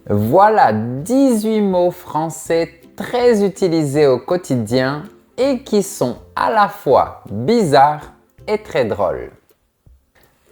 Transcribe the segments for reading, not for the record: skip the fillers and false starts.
Voilà 18 mots français très utilisés au quotidien et qui sont à la fois bizarres et très drôles.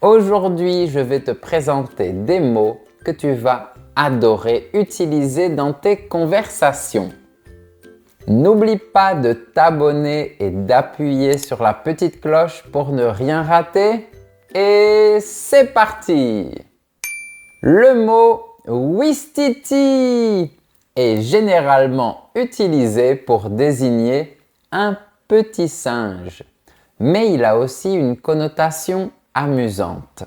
Aujourd'hui, je vais te présenter des mots que tu vas adorer utiliser dans tes conversations. N'oublie pas de t'abonner et d'appuyer sur la petite cloche pour ne rien rater. Et c'est parti! Le mot ouistiti est généralement utilisé pour désigner un petit singe, mais il a aussi une connotation amusante.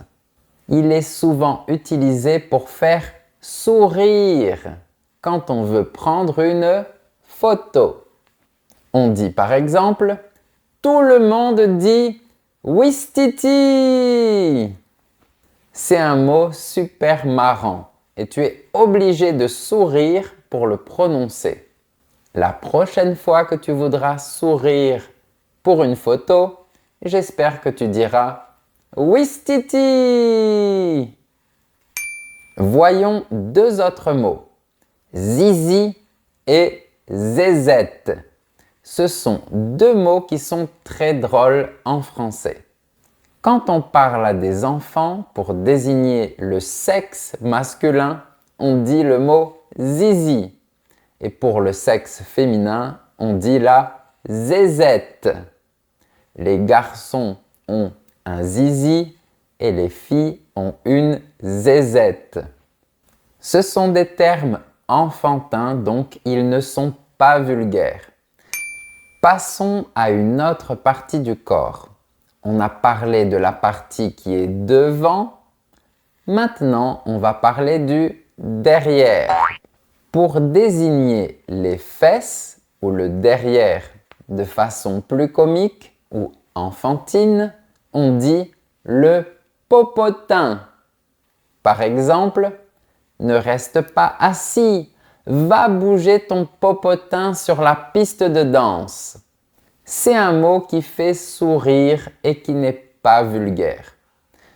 Il est souvent utilisé pour faire sourire quand on veut prendre une photo. On dit par exemple « Tout le monde dit ouistiti ». C'est un mot super marrant et tu es obligé de sourire pour le prononcer. La prochaine fois que tu voudras sourire pour une photo, j'espère que tu diras ouistiti. Voyons deux autres mots, zizi et zézette. Ce sont deux mots qui sont très drôles en français. Quand on parle à des enfants pour désigner le sexe masculin, on dit le mot zizi. Et pour le sexe féminin, on dit la zézette. Les garçons ont un zizi et les filles ont une zézette. Ce sont des termes enfantins, donc ils ne sont pas vulgaires. Passons à une autre partie du corps. On a parlé de la partie qui est devant. Maintenant, on va parler du derrière. Pour désigner les fesses ou le derrière de façon plus comique ou enfantine, on dit le popotin. Par exemple, ne reste pas assis, va bouger ton popotin sur la piste de danse. C'est un mot qui fait sourire et qui n'est pas vulgaire.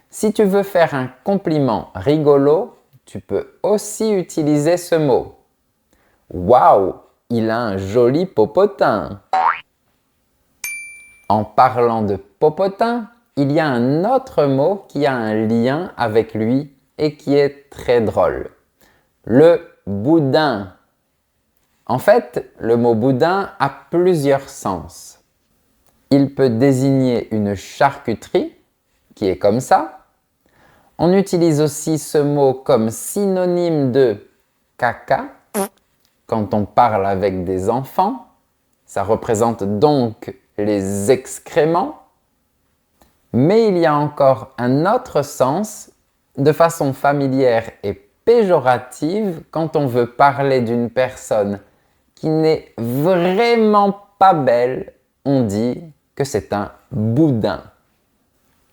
Si tu veux faire un compliment rigolo, tu peux aussi utiliser ce mot. Waouh, il a un joli popotin. En parlant de popotin, il y a un autre mot qui a un lien avec lui et qui est très drôle. Le boudin. En fait, le mot boudin a plusieurs sens. Il peut désigner une charcuterie, qui est comme ça. On utilise aussi ce mot comme synonyme de caca, quand on parle avec des enfants. Ça représente donc les excréments. Mais il y a encore un autre sens, de façon familière et péjorative, quand on veut parler d'une personne qui n'est vraiment pas belle, on dit que c'est un boudin.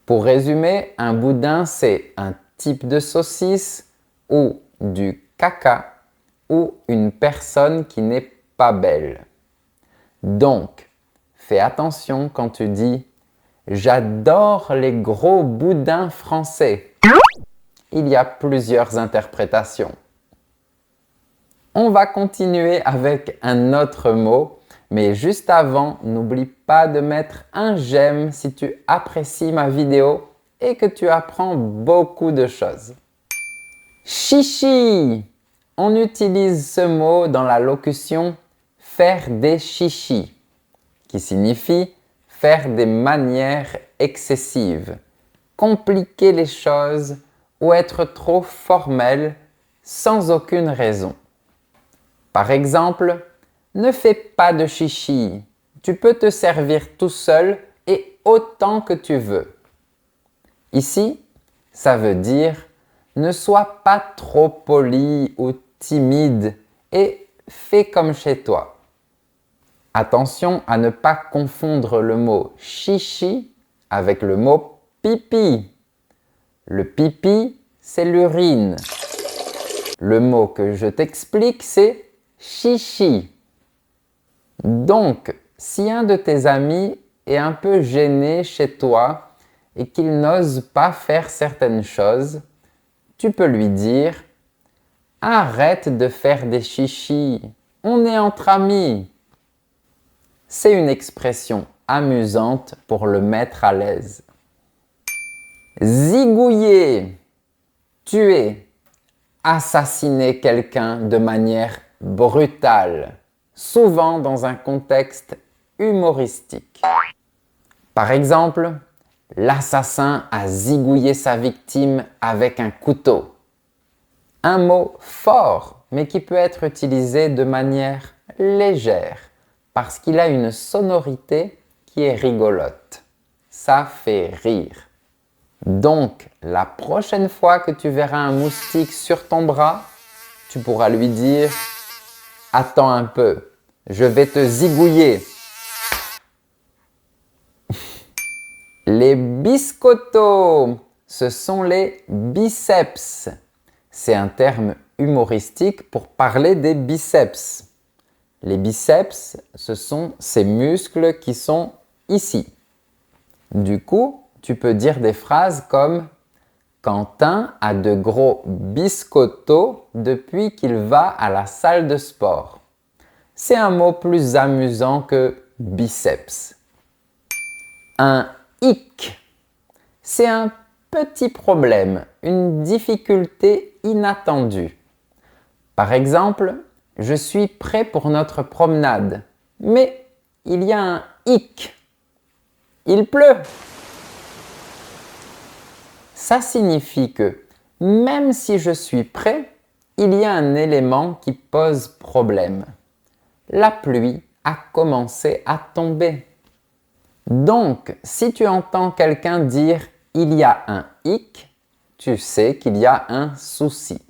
Pour résumer, un boudin, c'est un type de saucisse ou du caca ou une personne qui n'est pas belle. Donc, fais attention quand tu dis « J'adore les gros boudins français ». Il y a plusieurs interprétations. On va continuer avec un autre mot, mais juste avant, n'oublie pas de mettre un j'aime si tu apprécies ma vidéo et que tu apprends beaucoup de choses. Chichi! On utilise ce mot dans la locution « faire des chichis » qui signifie faire des manières excessives, compliquer les choses ou être trop formel sans aucune raison. Par exemple, ne fais pas de chichi, tu peux te servir tout seul et autant que tu veux. Ici, ça veut dire ne sois pas trop poli ou timide et fais comme chez toi. Attention à ne pas confondre le mot chichi avec le mot pipi. Le pipi, c'est l'urine. Le mot que je t'explique, c'est chichi. Donc, si un de tes amis est un peu gêné chez toi et qu'il n'ose pas faire certaines choses, tu peux lui dire Arrête de faire des chichis, on est entre amis. C'est une expression amusante pour le mettre à l'aise. Zigouiller, tuer, assassiner quelqu'un de manière brutale, souvent dans un contexte humoristique. Par exemple, l'assassin a zigouillé sa victime avec un couteau. Un mot fort, mais qui peut être utilisé de manière légère, parce qu'il a une sonorité qui est rigolote. Ça fait rire. Donc, la prochaine fois que tu verras un moustique sur ton bras, tu pourras lui dire « Attends un peu, je vais te zigouiller ». Les biscottos, ce sont les biceps. C'est un terme humoristique pour parler des biceps. Les biceps, ce sont ces muscles qui sont ici. Du coup, tu peux dire des phrases comme « Quentin a de gros biscottos depuis qu'il va à la salle de sport ». C'est un mot plus amusant que biceps. Un hic, c'est un petit problème, une difficulté inattendue. Par exemple, je suis prêt pour notre promenade, mais il y a un hic. Il pleut. Ça signifie que même si je suis prêt, il y a un élément qui pose problème. La pluie a commencé à tomber. Donc, si tu entends quelqu'un dire « il y a un hic », tu sais qu'il y a un souci.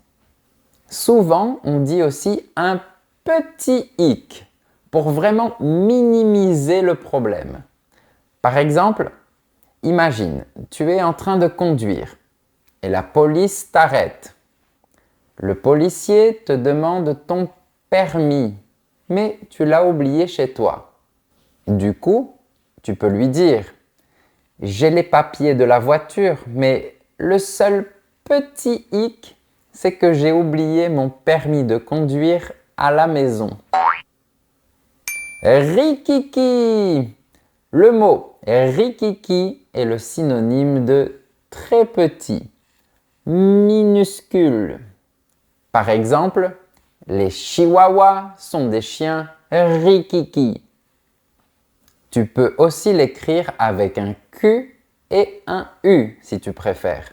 Souvent, on dit aussi « un petit hic » pour vraiment minimiser le problème. Par exemple, imagine, tu es en train de conduire et la police t'arrête. Le policier te demande ton permis, mais tu l'as oublié chez toi. Du coup, tu peux lui dire « J'ai les papiers de la voiture, mais le seul petit hic, c'est que j'ai oublié mon permis de conduire à la maison. » Rikiki. Le mot rikiki est le synonyme de très petit, minuscule. Par exemple, les chihuahuas sont des chiens rikiki. Tu peux aussi l'écrire avec un Q et un U si tu préfères.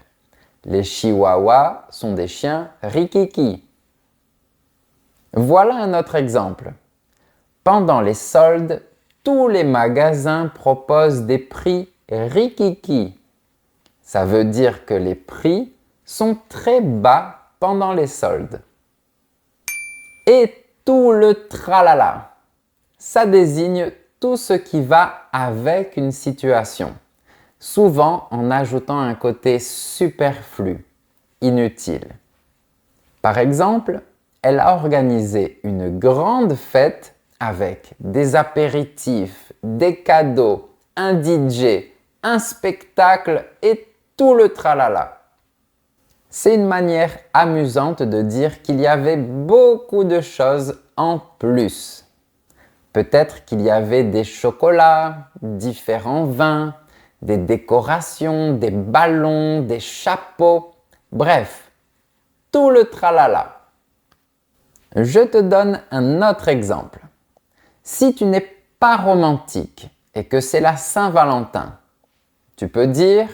Les chihuahuas sont des chiens rikiki. Voilà un autre exemple. Pendant les soldes, tous les magasins proposent des prix rikiki. Ça veut dire que les prix sont très bas pendant les soldes. Et tout le tralala, ça désigne tout ce qui va avec une situation, souvent en ajoutant un côté superflu, inutile. Par exemple, elle a organisé une grande fête avec des apéritifs, des cadeaux, un DJ, un spectacle et tout le tralala. C'est une manière amusante de dire qu'il y avait beaucoup de choses en plus. Peut-être qu'il y avait des chocolats, différents vins, des décorations, des ballons, des chapeaux, bref, tout le tralala. Je te donne un autre exemple. Si tu n'es pas romantique et que c'est la Saint-Valentin, tu peux dire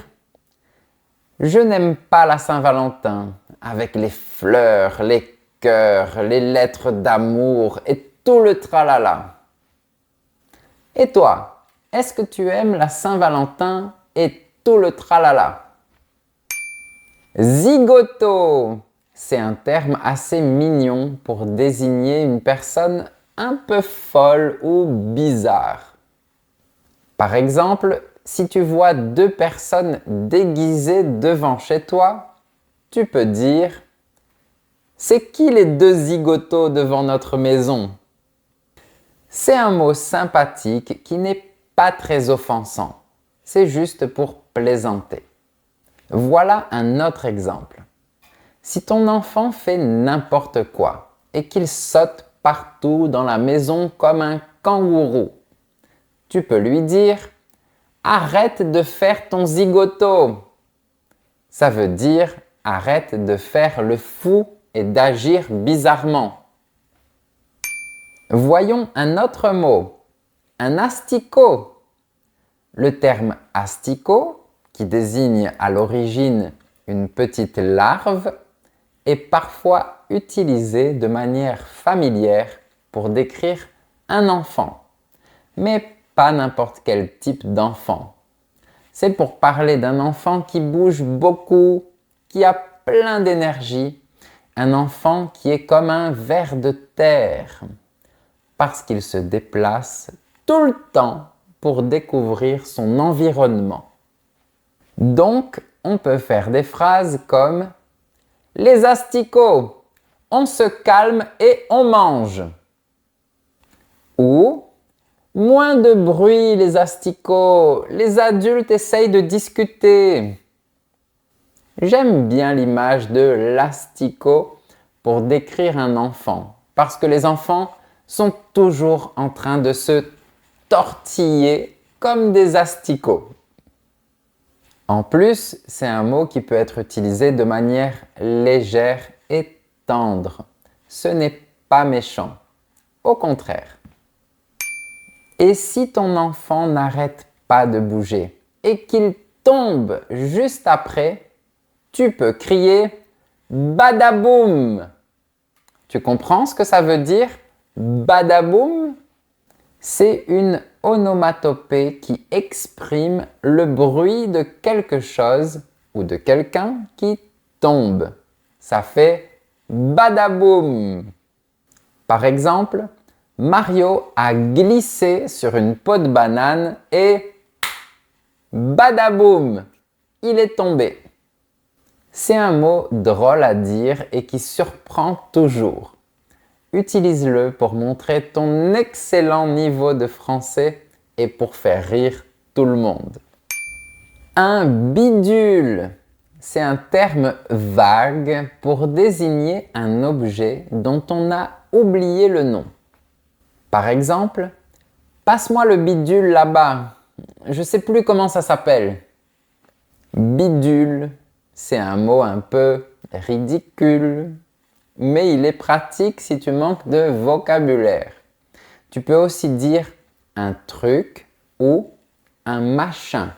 « Je n'aime pas la Saint-Valentin avec les fleurs, les cœurs, les lettres d'amour et tout le tralala. » Et toi, est-ce que tu aimes la Saint-Valentin et tout le tralala? Zigoto, c'est un terme assez mignon pour désigner une personne un peu folle ou bizarre. Par exemple, si tu vois deux personnes déguisées devant chez toi, tu peux dire « C'est qui les deux zigotos devant notre maison ?» C'est un mot sympathique qui n'est pas très offensant. C'est juste pour plaisanter. Voilà un autre exemple. Si ton enfant fait n'importe quoi et qu'il saute partout dans la maison comme un kangourou, tu peux lui dire « Arrête de faire ton zigoto ». Ça veut dire « Arrête de faire le fou et d'agir bizarrement ». Voyons un autre mot, un asticot. Le terme asticot, qui désigne à l'origine une petite larve, est parfois utilisé de manière familière pour décrire un enfant, mais pas n'importe quel type d'enfant. C'est pour parler d'un enfant qui bouge beaucoup, qui a plein d'énergie, un enfant qui est comme un ver de terre, parce qu'il se déplace tout le temps pour découvrir son environnement. Donc, on peut faire des phrases comme « Les asticots, on se calme et on mange » ou « Moins de bruit les asticots, les adultes essayent de discuter ». J'aime bien l'image de l'asticot pour décrire un enfant, parce que les enfants sont toujours en train de se tortiller comme des asticots. En plus, c'est un mot qui peut être utilisé de manière légère et tendre. Ce n'est pas méchant. Au contraire. Et si ton enfant n'arrête pas de bouger et qu'il tombe juste après, tu peux crier « Badaboum ». Tu comprends ce que ça veut dire « Badaboum » ? C'est une onomatopée qui exprime le bruit de quelque chose ou de quelqu'un qui tombe. Ça fait badaboum. Par exemple, Mario a glissé sur une peau de banane et badaboum, il est tombé. C'est un mot drôle à dire et qui surprend toujours. Utilise-le pour montrer ton excellent niveau de français et pour faire rire tout le monde. Un bidule, c'est un terme vague pour désigner un objet dont on a oublié le nom. Par exemple, « Passe-moi le bidule là-bas, je ne sais plus comment ça s'appelle ». Bidule, c'est un mot un peu ridicule, mais il est pratique si tu manques de vocabulaire. Tu peux aussi dire un truc ou un machin.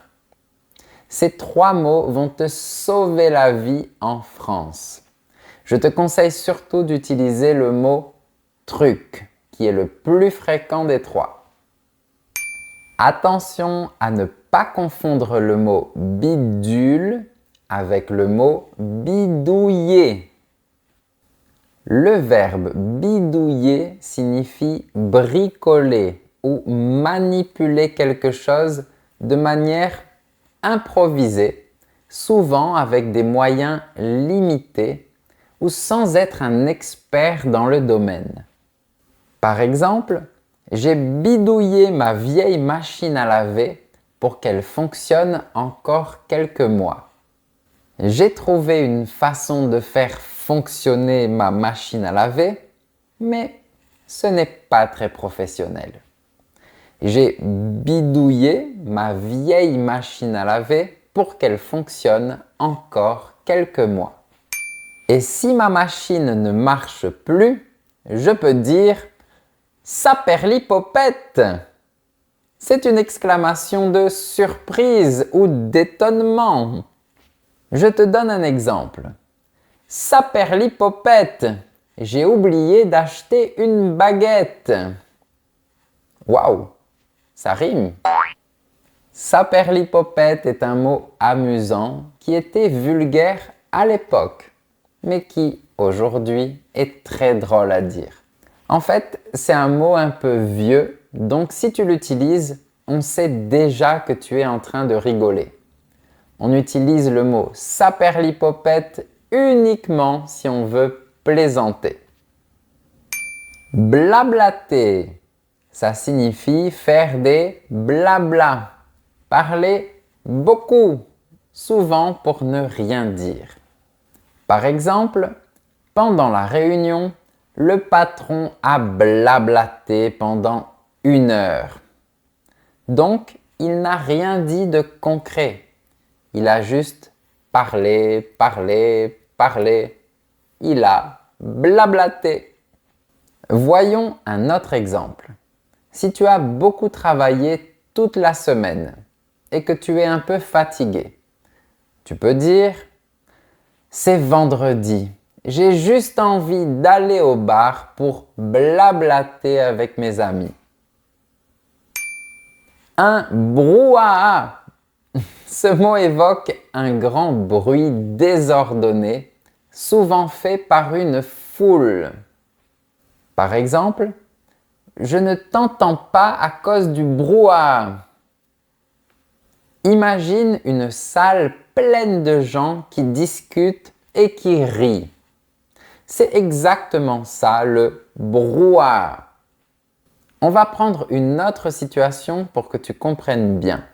Ces trois mots vont te sauver la vie en France. Je te conseille surtout d'utiliser le mot truc, qui est le plus fréquent des trois. Attention à ne pas confondre le mot bidule avec le mot bidouiller. Le verbe bidouiller signifie bricoler ou manipuler quelque chose de manière improvisée, souvent avec des moyens limités ou sans être un expert dans le domaine. Par exemple, j'ai bidouillé ma vieille machine à laver pour qu'elle fonctionne encore quelques mois. J'ai trouvé une façon de faire fonctionner ma machine à laver, mais ce n'est pas très professionnel. J'ai bidouillé ma vieille machine à laver pour qu'elle fonctionne encore quelques mois. Et si ma machine ne marche plus, je peux dire « Saperlipopette !» C'est une exclamation de surprise ou d'étonnement. Je te donne un exemple. « Saperlipopette, j'ai oublié d'acheter une baguette. » Waouh, ça rime. Saperlipopette est un mot amusant qui était vulgaire à l'époque, mais qui aujourd'hui est très drôle à dire. En fait, c'est un mot un peu vieux, donc si tu l'utilises, on sait déjà que tu es en train de rigoler. On utilise le mot saperlipopette uniquement si on veut plaisanter. Blablater, ça signifie faire des blabla, parler beaucoup, souvent pour ne rien dire. Par exemple, pendant la réunion, le patron a blablaté pendant 1 heure. Donc, il n'a rien dit de concret. Il a juste parlé, parlé, parlé. Il a blablaté. Voyons un autre exemple. Si tu as beaucoup travaillé toute la semaine et que tu es un peu fatigué, tu peux dire « C'est vendredi, j'ai juste envie d'aller au bar pour blablater avec mes amis. » Un brouhaha. Ce mot évoque un grand bruit désordonné, souvent fait par une foule. Par exemple, « Je ne t'entends pas à cause du brouhaha. » Imagine une salle pleine de gens qui discutent et qui rient. C'est exactement ça, le brouhaha. On va prendre une autre situation pour que tu comprennes bien.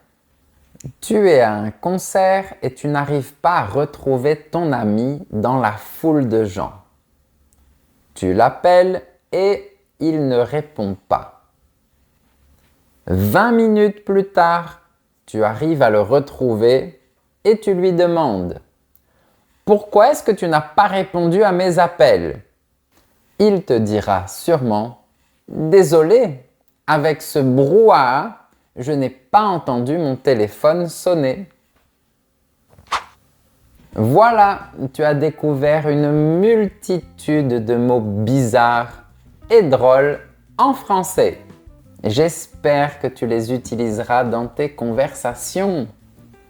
Tu es à un concert et tu n'arrives pas à retrouver ton ami dans la foule de gens. Tu l'appelles et il ne répond pas. 20 minutes plus tard, tu arrives à le retrouver et tu lui demandes « Pourquoi est-ce que tu n'as pas répondu à mes appels ?» Il te dira sûrement « Désolé, avec ce brouhaha, je n'ai pas entendu mon téléphone sonner. » Voilà, tu as découvert une multitude de mots bizarres et drôles en français. J'espère que tu les utiliseras dans tes conversations.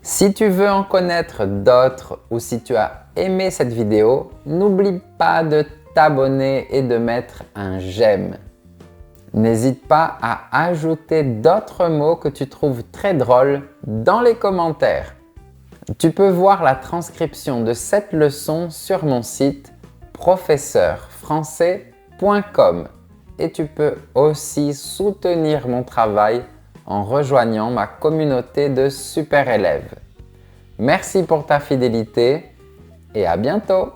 Si tu veux en connaître d'autres ou si tu as aimé cette vidéo, n'oublie pas de t'abonner et de mettre un j'aime. N'hésite pas à ajouter d'autres mots que tu trouves très drôles dans les commentaires. Tu peux voir la transcription de cette leçon sur mon site professeurfrançais.com et tu peux aussi soutenir mon travail en rejoignant ma communauté de super élèves. Merci pour ta fidélité et à bientôt!